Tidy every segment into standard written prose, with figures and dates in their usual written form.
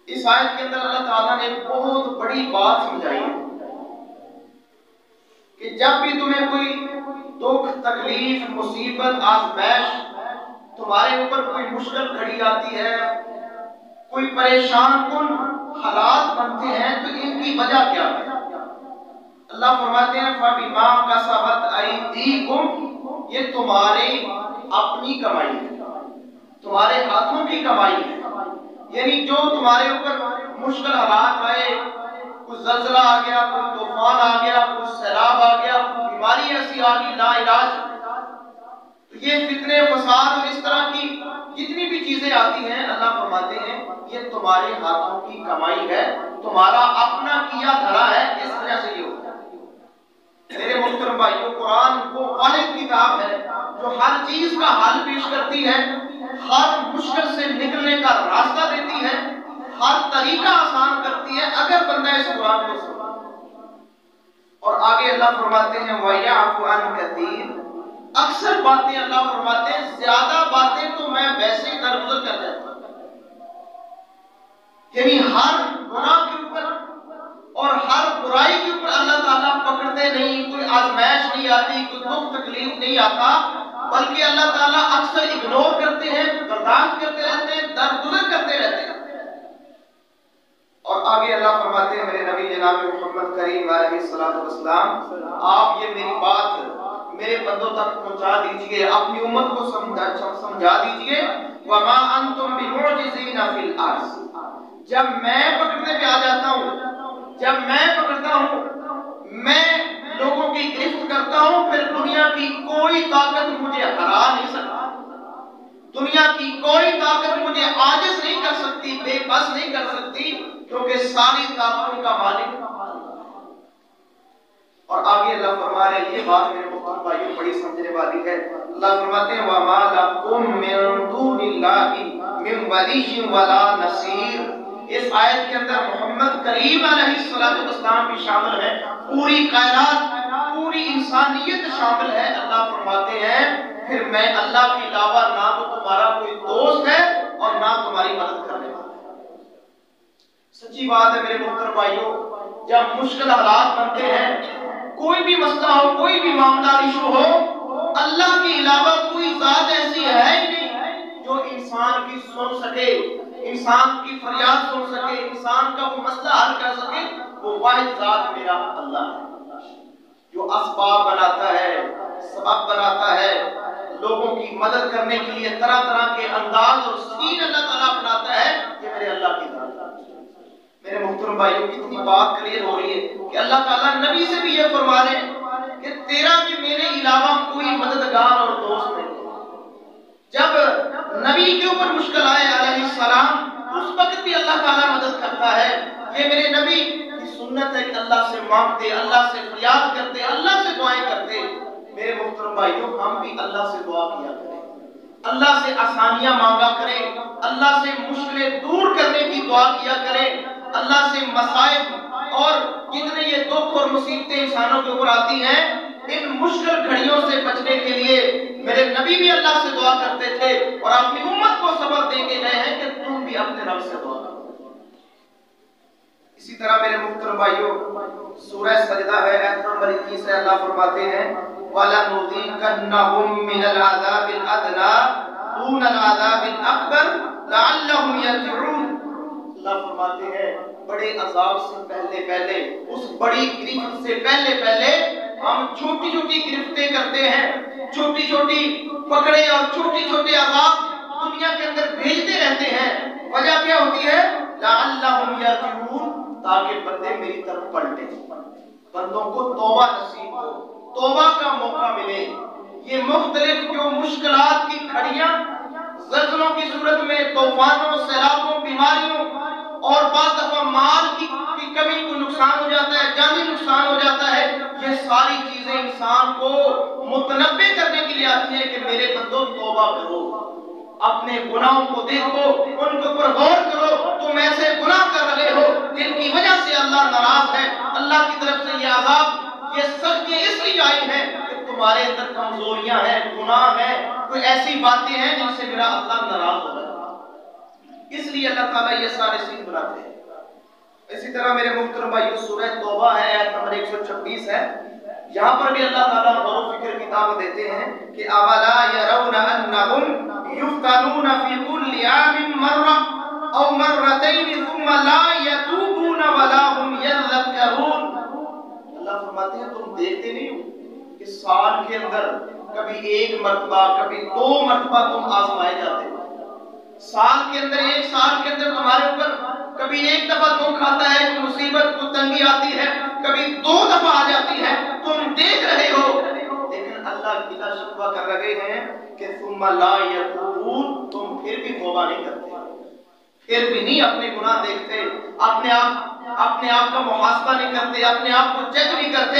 इस आयत के अंदर अल्लाह ताला ने एक बहुत बड़ी बात समझाई है कि जब भी तुम्हें कोई दुख, तकलीफ, मुसीबत, आज़माइश, तुम्हारे ऊपर कोई मुश्किल घड़ी आती है, कोई परेशान कुन हालात बनते हैं, तो इनकी वजह क्या है? अल्लाह फरमाते हैं फबिमा कसबत अयदीकुम, ये तुम्हारी अपनी कमाई है, तुम्हारे हाथों की कमाई है। यानी जो तुम्हारे ऊपर मुश्किल हालात आए, कुछ ज़ल्ज़ला आ गया, कोई तूफान आ गया, कुछ सैलाब आ गया, बीमारी ऐसी आ गई लाइलाज, तो ये फितने, फसाद और इस तरह की जितनी भी चीजें आती हैं, अल्लाह फरमाते हैं ये तुम्हारे हाथों की कमाई है, तुम्हारा अपना किया धरा है, इस वजह से ये होता है। मेरे मुहतरम भाइयों, कुरान वो वाहिद किताब है जो हर चीज का हल पेश करती है, हर मुश्किल से निकलने का रास्ता देती है, हर तरीका आसान करती है अगर बंदा इस कुरान को सुने। और आगे अल्लाह फरमाते हैं वयअफु अन कसीर, अक्सर बातें अल्लाह फरमाते हैं, ज्यादा बातें तो मैं वैसे ही दरगुजर कर जाता हूं। यानी हर गुनाह के ऊपर और हर बुराई के ऊपर अल्लाह ताला पकड़ते नहीं, कोई आजमाइश नहीं आती, कोई दुख तकलीफ नहीं आता, बल्कि अल्लाह ताला अक्सर इग्नोर करते हैं, बर्दाश्त करते रहते हैं, दरगुजर करते रहते हैं। और आगे अल्लाह फरमाते हैं मेरे नबी जनाब मोहम्मद करीम अलैहिस्सलातु वस्सलाम, आप ये मेरी बात मेरे बंदों तक पहुंचा दीजिए, अपनी उम्मत को समझा दीजिए। वमा अंतुम बिमुअजिज़ीना फिल अर्ज़, जब मैं पकड़ने पे आ जाता हूँ, जब मैं पकड़ता हूँ, मैं लोगों की गिरफ्त करता हूँ, फिर दुनिया की कोई ताकत मुझे हरा नहीं सकती, दुनिया की कोई ताकत मुझे आजिज़ नहीं कर सकती, बेबस नहीं कर सकती, क्योंकि सारी ताकतों का मालिक। और आगे अल्लाह फरमा रहे हैं, ये बात मेरे मोहतरम भाइयों बड़ी समझने वाली है। अल्लाह फरमाते हैं वमा लकुम मिन दूनिल्लाहि मिन वलिय्यिन वला नसीर। इस आयत के अंदर मोहम्मद करीम अलैहिस्सलातु वस्सलाम भी शामिल है, पूरी कायनात, पूरी इंसानियत शामिल है। अल्लाह फरमाते हैं फिर मैं अल्लाह के अलावा ना तो तुम्हारा कोई दोस्त है और ना तुम्हारी मदद करने वाला है। सच्ची बात है मेरे मोहतरम भाइयों, जब मुश्किल हालात बनते हैं, कोई भी मसला हो, कोई भी मामला इशू हो, अल्लाह के अलावा कोई जात ऐसी है ही नहीं जो इंसान की सुन सके, इंसान की फरियाद सुन सके, इंसान का वो मसला हल कर सके। वो वाहिद जात मेरा अल्लाह है, जो असबाब बनाता है, सबब बनाता है, लोगों की मदद करने के लिए तरह तरह के अंदाज और सीन अल्लाह ताला अपनाता है। ये मेरे अल्लाह की जात है। मेरे मुहतरम भाइयों, कितनी बात क्लियर हो रही है कि अल्लाह ताला नबी से भी ये फरमा रहे हैं कि तेरा भी मेरे अलावा कोई मददगार और दोस्त नहीं। जब नबी के ऊपर मुश्किल आए अलैहिस्सलाम, उस वक्त भी अल्लाह ताला मदद करता है। ये मेरे नबी की सुन्नत है कि अल्लाह से मांगते, अल्लाह से फरियाद करते, अल्लाह से दुआएं करते। मेरे मुहतरम भाइयों, हम भी अल्लाह से दुआ किया करें, अल्लाह से आसानियां मांगा करें, अल्लाह से मुश्किलें दूर करने की दुआ किया करें, अल्लाह से मसाइब और जितने ये दुख और मुसीबतें इंसानों के ऊपर आती हैं, इन मुश्किल घड़ियों से बचने के लिए मेरे नबी भी अल्लाह से दुआ करते थे और अपनी उम्मत को सबक दे के गए हैं कि तुम भी अपने रब से दुआ करो। इसी तरह मेरे मुहतरम भाइयों, सूरह सजदा है आयत नंबर 21 से अल्लाह फरमाते हैं वला नुज़ीक़न्नहुम मिनल अज़ाबिल अदना दूनल अज़ाबिल अकबर लअल्लहुम यरजिऊन। अल्लाह फरमाते हैं बड़े अजाब से पहले पहले, उस बड़ी गिरफ्त से पहले पहले हम छोटी छोटी गिरफ्तें करते हैं, छोटी छोटी पकड़े और छोटे छोटे अजाब दुनिया के अंदर भेजते रहते हैं। वजह क्या होती है? लअल्लहुम यरजिऊन, ताकि बंदे मेरी तरफ पलटे, बंदों को तौबा नसीब हो, तौबा का मौका मिले। ये मुख्तलिफ जो मुश्किलात की घड़ियां, ज़ल्ज़लों की सूरत में, तूफानों, सैलाबों, बीमारियों और बाज़ दफा माल की कमी, को नुकसान हो जाता है, जानी नुकसान हो जाता है, ये सारी चीजें इंसान को मुतनब्बे करने के लिए आती है कि मेरे बंदों तौबा करो, अपने गुनाहों को देखो, उनके ऊपर गौर करो, तुम ऐसे गुनाह कर रहे हो जिनकी वजह से अल्लाह नाराज है, अल्लाह की तरफ से ये अजाब, ये सख्तियां इसलिए आई है कि तुम्हारे अंदर कमजोरियां हैं, गुनाह हैं, कोई ऐसी बातें हैं जिनसे मेरा अल्लाह नाराज हो रहा है। इसलिए अल्लाह ताला ये सारे सीन बनाते हैं। इसी तरह मेरे मुहतरम भाइयों, सूरह तौबा है, आयत नंबर 126 है। यहाँ पर भी अल्लाह ताला गौर फिक्र की दावत देते हैं कि अवला यरौना अन्नहुम युफ्तनूना फी कुल्ली आमिन मर्रा औ मर्रतैन थुम्मा ला यतूबून वला हुम यज़क्करून। अल्लाह फरमाते हैं तुम देखते नहीं हो कि साल के अंदर कभी एक मर्तबा, कभी दो मर्तबा तुम आजमाए जाते हो। साल के अंदर, एक साल के अंदर तुम्हारे ऊपर कभी एक दफा दुख आता है, कोई मुसीबत, कोई तंगी आती है, कभी दो दफा आ जाती है, तुम देख रहे हो। लेकिन अल्लाह गिला शिकवा कर रहे हैं कि सुम्मा ला यतूबून, तुम फिर भी तौबा नहीं करते, फिर भी नहीं अपने गुनाह देखते, अपने आप का मुहासबा नहीं करते, अपने आप को चेक नहीं करते।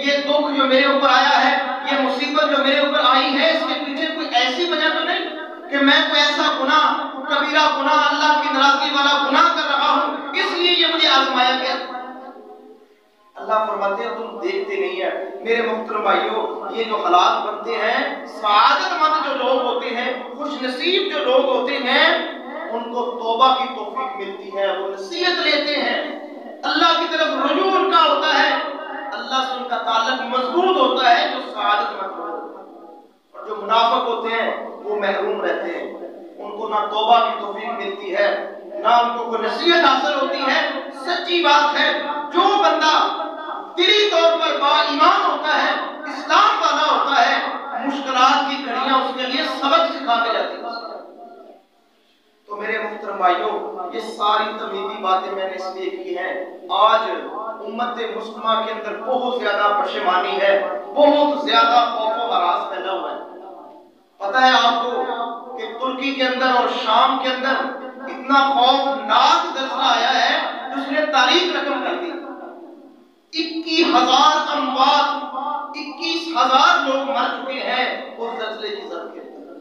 ये दुख जो मेरे ऊपर आया है, ये मुसीबत जो मेरे ऊपर आई है, इसके पीछे कोई ऐसी वजह तो नहीं कि मैं कोई ऐसा गुनाह, कबीरा गुनाह, अल्लाह की नाराजगी वाला गुनाह कर रहा हूं, इसलिए ये मुझे आजमाया गया। अल्लाह फरमाते हैं तुम देखते नहीं है। मेरे मुहतरम भाइयों, ये जो हालात बनते हैं, सआदतमंद जो लोग होते हैं, खुश नसीब जो लोग होते हैं, उनको तौबा की तौफीक मिलती है, वो नसीहत लेते हैं, अल्लाह की तरफ रुजू उनका होता है, अल्लाह से उनका ताल्लुक मजबूत होता है, जो सआदतमंद लोग। और जो मुनाफिक होते हैं वो महरूम रहते हैं, उनको ना तौबा की तौफीक मिलती है, ना उनको कोई नसीहत हासिल होती है। सच्ची बात है, जो बंदा दिली तौर पर बाईमान होता है, इस्लाम वाला होता है, मुश्किलात की घड़ियां उसके लिए सबक सिखा के जाती है। तो मेरे मुहतरम भाइयों, ये सारी तमीदी बातें मैंने इसलिए की हैं, आज उम्मत मुस्लिमा के अंदर बहुत ज्यादा परेशानी है, बहुत ज्यादा खौफ और हरास फैला हुआ है। पता है आपको कि तुर्की के अंदर और शाम के अंदर इतना खौफनाक जल्जला आया है कि उसने तारीख रकम कर दी। 21,000 अमवात, 21,000 लोग मर चुके हैं उस जल्जले की जद के अंदर।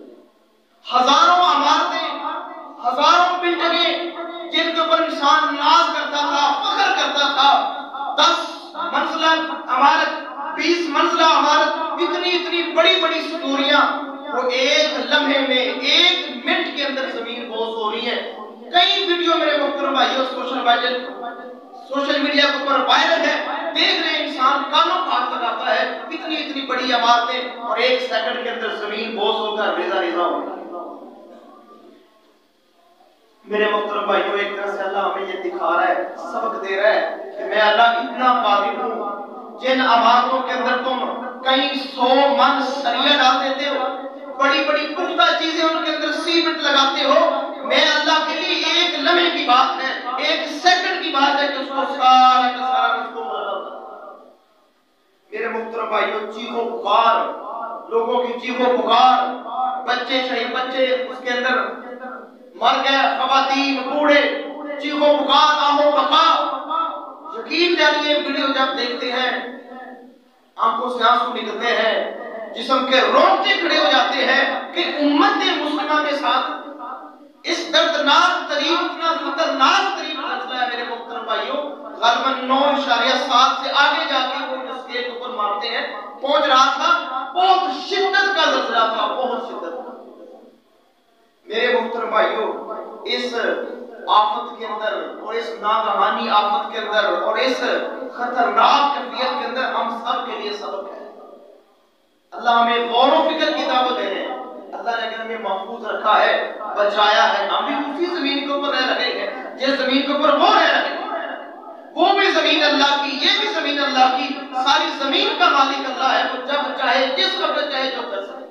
हजारों इमारतें, हजारों बिल्डिंगें जिनके ऊपर इंसान नाज करता था, फख्र करता था, 10 मंजिला इमारत, 20 मंजिला इमारत, इतनी बड़ी बड़ी स्टोरियां, वो एक लम्हे में, एक मिनट के अंदर जमीन बोस हो रही है। कई वीडियो मेरे मुहतरम भाइयों सोशल मीडिया के ऊपर वायरल है, देख रहे इंसान कानों पर हाथ लगाता है, इतनी बड़ी इमारतें और एक सेकंड के अंदर जमीन बोस होकर रेजा हो रही है। मेरे मुहतरम भाइयों, एक तरह से अल्लाह हमें ये दिखा रहा है, सबक दे रहा है कि मैं अल्लाह इतना कादिर हूँ। जिन इमारतों के अंदर तुम कई 100 मन सरिया डाल देते हो, बड़ी पुख्ता चीजें उनके अंदर सीमेंट लगाते हो, मैं अल्लाह के लिए एक लम्हे की बात है, एक सेकंड की बात है कि उसको सारा का सारा उसको बदल। मेरे मुहतरम भाइयों, चीखों पुकार, लोगों की चीखों पुकार, बच्चे शहीद, बच्चे उसके अंदर मर गए, खवातीन, बूढ़े, चीखों पुकार, आहो बका। यकीन जानिए, वीडियो जब देखते हैं आंखों से आंसू निकलते हैं, जिस्म के रोंगटे खड़े हो जाते हैं कि उम्मत मुस्लिमा के साथ इस दर्दनाक तरीन, इतना खतरनाक तरीन मसला है। मेरे मुहतरम भाइयों, गलबन 9.7 से आगे जाके वो स्केल के ऊपर मारते हैं, पहुंच रहा था, बहुत शिद्दत का जल्जला था, बहुत शिद्दत का। मेरे मुहतरम भाइयों, इस आफत के अंदर और इस नागहानी आफत के अंदर और इस खतरनाक कैफियत के अंदर हम सब के लिए सबक है। अल्लाह हमें गौर व फिक्र की दावत दे रहे हैं। अल्लाह ने हमें महफूज रखा है, बचाया है। हम भी उसी जमीन के ऊपर रह रहे हैं जिस जमीन के ऊपर वो रह रहे हैं। वो भी जमीन अल्लाह की, ये भी जमीन अल्लाह की। सारी जमीन का मालिक अल्लाह है, वो जब चाहे जिस वक्त चाहे जो कर सकते।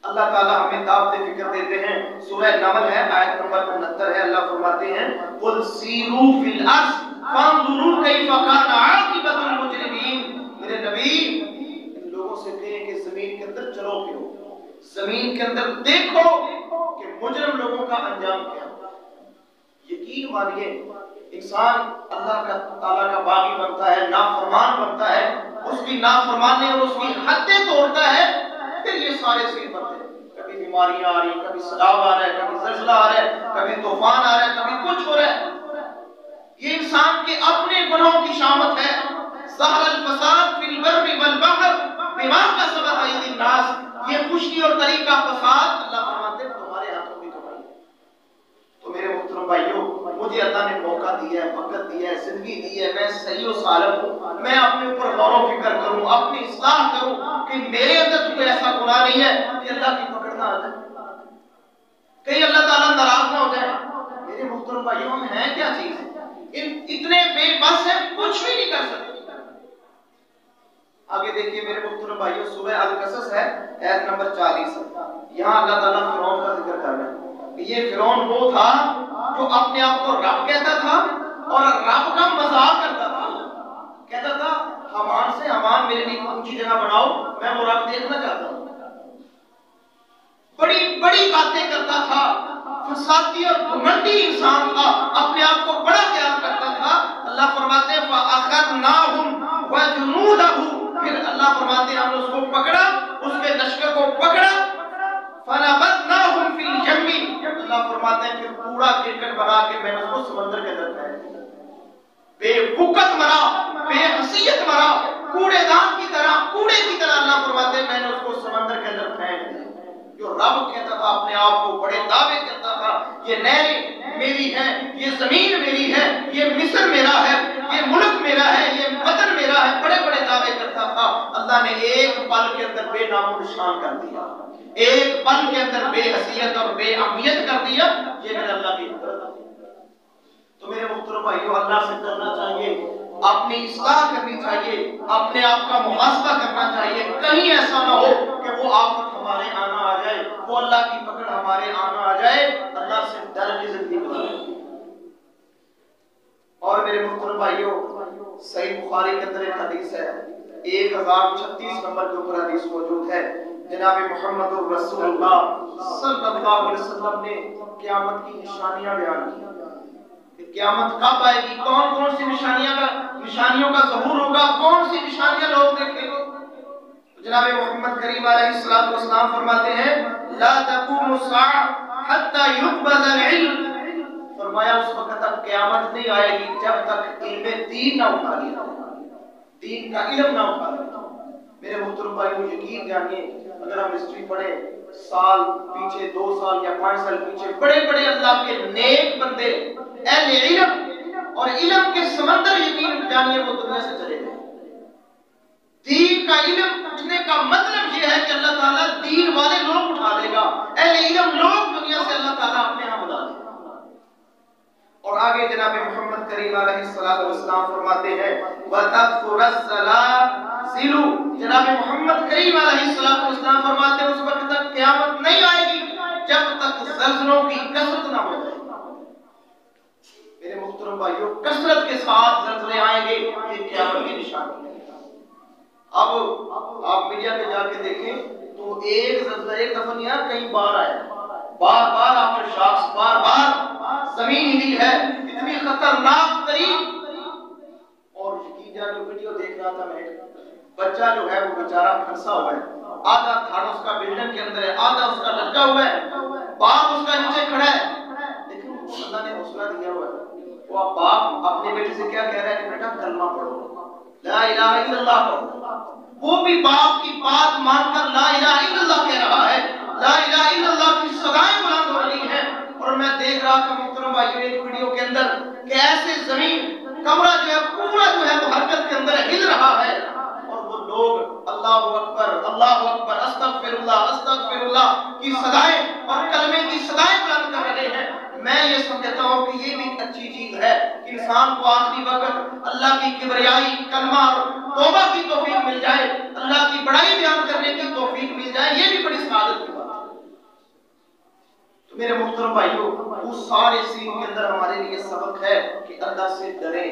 अल्लाह ताला हमें दावत फिक्र देते हैं। सूरह नमल है, आयत नंबर 69 है। अल्लाह फरमाते हैं, कुल सीरू फिल अर्ज़ फंजुरू कैफ़ कान आक़िबतुल मुजरिमीन। मेरे नबी, इन लोगों से कहें कि जमीन के अंदर चलो फिरो, जमीन के अंदर देखो कि मुजरिम लोगों का अंजाम क्या है। यकीन मानिए, इंसान अल्लाह का ताला का बागी बनता है, नाफरमान बनता है, उसकी नाफरमानी और उसकी हदें तोड़ता है, फिर ये सारे सीन बनते हैं। कभी बीमारियां आ रही, कभी सैलाब आ रहा है, कभी ज़लज़ला आ रहा है, कभी तूफान आ रहा है, कभी कुछ हो रहा है। ये इंसान के अपने गुनाहों की शामत है। ज़हरल फ़साद फ़िल बर्रि वल बहर बिमा कसबत अयदीन नास। ये खुशी और तरीका फसाद, अल्लाह फरमाते हैं, तुम्हारे हाथों की कमाई है। करूं, अपनी इस्लाह करूं कि मेरे अंदर कोई ऐसा गुनाह नहीं है कि अल्लाह की पकड़ ना आ जाए, कहीं अल्लाह ताला नाराज ना हो जाए। मेरे मुहतरम भाइयों, हम हैं क्या चीज? इतने बेबस हैं, कुछ भी नहीं कर सकते। आगे देखिए मेरे मुहतरम भाइयों, सूरह अल-कसस है, आयत नंबर 40। यहाँ अल्लाह ताला फिरौन का जिक्र कर रहे हैं। ये फिरौन वो था जो अपने आप को रब कहता था और रब का मजाक करता था। कहता था हमान से, हमान मेरे लिए ऊंची जगह बनाओ, मैं वो रब देखना चाहता हूँ। बड़ी बड़ी बातें करता था, फसादी और घमंडी इंसान था, अपने आप को बड़ा ख्याल करता था। अल्लाह फरमाते हैं फ़अख़ज़नाहुम व जुनूदहु, फिर अल्लाह फरमाते हैं हमने उसको पकड़ा, उसके लश्कर को पकड़ा। फ़नबज़नाहुम फ़िल यम्मी, अल्लाह फरमाते हैं फिर पूरा क्रिकेट बना के मैंने उसको समंदर के अंदर फेंक दिया। बेवकूफ़त मरा, बेहसीयत मरा, कूड़ेदान की तरह, कूड़े की तरह अल्लाह फरमाते हैं मैंने उसको समंदर के अंदर फेंक दिया। जो रब कहता था, अपने आप को बड़े दावे करता था, ये नहरें मेरी हैं, ये जमीन मेरी है, ये मिस्र मेरा है, ये मुल्क मेरा है, ये वतन मेरा है, बड़े बड़े दावे करता था। अल्लाह ने एक पल के अंदर बेनामो निशान कर दिया, एक पल के अंदर बेहसीयत और बेअहमियत कर दिया। ये मेरे अल्लाह की कुदरत है। तो मेरे मुहतरम भाइयों, अल्लाह से डरना चाहिए, अपनी इस्लाह करनी चाहिए, अपने आप का मुहासबा करना चाहिए। कहीं ऐसा ना हो कि वो आफत हमारे आना आ जाए, वो अल्लाह की पकड़ हमारे आना आ जाए। अल्लाह से डर की जिंदगी गुजारें। और मेरे मुहतरम भाइयों, सही बुखारी के अंदर एक हदीस है, 1036 नंबर के ऊपर हदीस मौजूद है। जनाब मुहम्मद रसूलुल्लाह सल्लल्लाहु अलैहि वसल्लम ने क़यामत की निशानियां बयान की। क़यामत कब आएगी, कौन कौन सी निशानियों का ज़हूर होगा, कौन सी निशानियां लोग देखेंगे। जनाब मोहम्मद करीम अलैहिस्सलातु वस्सलाम फरमाते हैं ला तक़ूमु स्साअ हत्ता युक़बज़ल इल्म, फरमाया उस वक्त तक क़यामत नहीं आएगी जब तक इल्म दीन ना उठा लिया, दीन का इल्म ना उठा लिया। मेरे मुहतरम भाइयों, यकीन जानिए, अगर हम हिस्ट्री पढ़े साल पीछे, 2 साल या 5 साल पीछे, बड़े बड़े अल्लाह के नेक बंदे अहले इल्म और इल्म के समंदर, यकीन जानिए वो दुनिया से चले गए। दीन का इल्म उठने का मतलब यह है कि अल्लाह ताला दीन वाले लोग उठा लेगा, अहले इल्म लोग दुनिया से अल्लाह ताला अपने यहाँ बुला लेगा। और आगे जनाब मोहम्मद करीम अलैहिस्सलातु वस्सलाम फरमाते हैं वतफ़ुरस्सलासिलु, जनाब मोहम्मद करीम अलैहिस्सलातु वस्सलाम फरमाते हैं उस वक्त तक क़यामत नहीं आएगी जब तक ज़ल्ज़लों की कसरत ना हो जाए। मेरे मुहतरम भाइयों, कसरत के साथ ज़ल्ज़ले आएंगे, ये क़यामत की निशानी है। अब आप मीडिया पे जाके देखें तो एक ज़ल्ज़ला एक दफा नहीं आया, कई बार आया, बार बार आफ्टर शॉक्स, बार बार जमीन हिली है, इतनी खतरनाक तरीन। और यकीन जानिए वीडियो देख रहा था मैं, बच्चा जो है वो बेचारा फंसा हुआ है, आधा थाना उसका बिल्डिंग के अंदर है, आधा उसका लटका हुआ है, बाप उसका नीचे खड़ा है, लेकिन अल्लाह ने हौसला दिया हुआ है। वो बाप अपने बेटे से क्या कह रहा है कि बेटा कलमा पढ़ो, ला इलाहा इल्लल्लाह पढ़ो। वो भी बाप की बात मानकर ला इलाहा इल्लल्लाह कह रहा है, ला इलाहा इल्लल्लाह की सदाएं बुलंद हो रही हैं। और मैं देख रहा था मुहतरम भाइयों एक वीडियो के अंदर कि ऐसे जमीन कमरा जो है पूरा जो है वो हरकत के अंदर हिल रहा है, और वो लोग अल्लाहु अकबर अस्तगफिरुल्लाह की सदाएं और कलमे की सदाएं बुलंद कर रहे हैं। मैं ये समझता हूँ कि ये भी एक अच्छी चीज है कि इंसान को आखिरी वक्त अल्लाह की किबरियाई, कलमा और तौबा की तौफीक मिल जाए, अल्लाह की बड़ाई बयान करने की तौफीक मिल जाए, ये भी बड़ी सआदत की बात है। तो मेरे मुहतरम भाइयों, उस सारे सीन के अंदर हमारे लिए सबक है कि अल्लाह से डरें,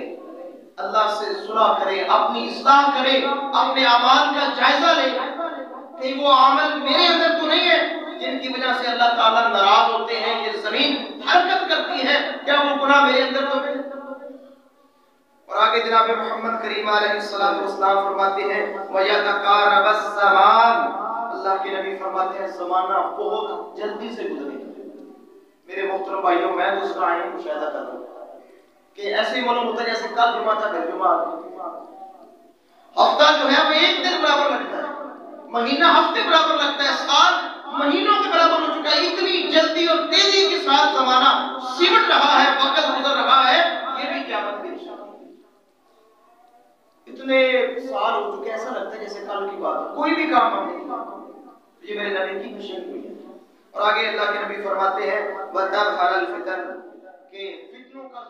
अल्लाह से सुलह करें, अपनी इस्लाह करें, अपने अमाल का जायजा लें कि वो अमल मेरे अंदर तो नहीं है जिनकी वजह से अल्लाह ताला नाराज होते हैं, ये जमीन हरकत करती है, क्या वो गुनाह मेरे अंदर तो नहीं। और आगे जनाब मोहम्मद करीम अलैहिस्सलातु वस्सलाम फरमाते हैं वयतकारबस ज़मान, अल्लाह के नबी फरमाते हैं ज़माना बहुत जल्दी से गुजरेगा। मेरे मुहतरम भाइयों, मैं तो उसका आईन मुशाहिदा कर रहा हूँ कि ऐसे ही मालूम होता है जैसे कल जुमा था, कल जुमा हफ्ता जो है वो एक दिन बराबर लगता है, महीना हफ्ते बराबर लगता है, साल महीनों के बराबर हो चुका है। इतनी जल्दी और तेजी के साथ जमाना सिमट रहा है, वक्त गुजर रहा है, ये भी क़यामत की निशानी है। इतने साल हो चुके, ऐसा लगता है जैसे कल की बात है, कोई भी काम हम नहीं। ये मेरे नबी की मिशन हुई है। और आगे अल्लाह के नबी फरमाते हैं वदर हरल फितन के फितनों का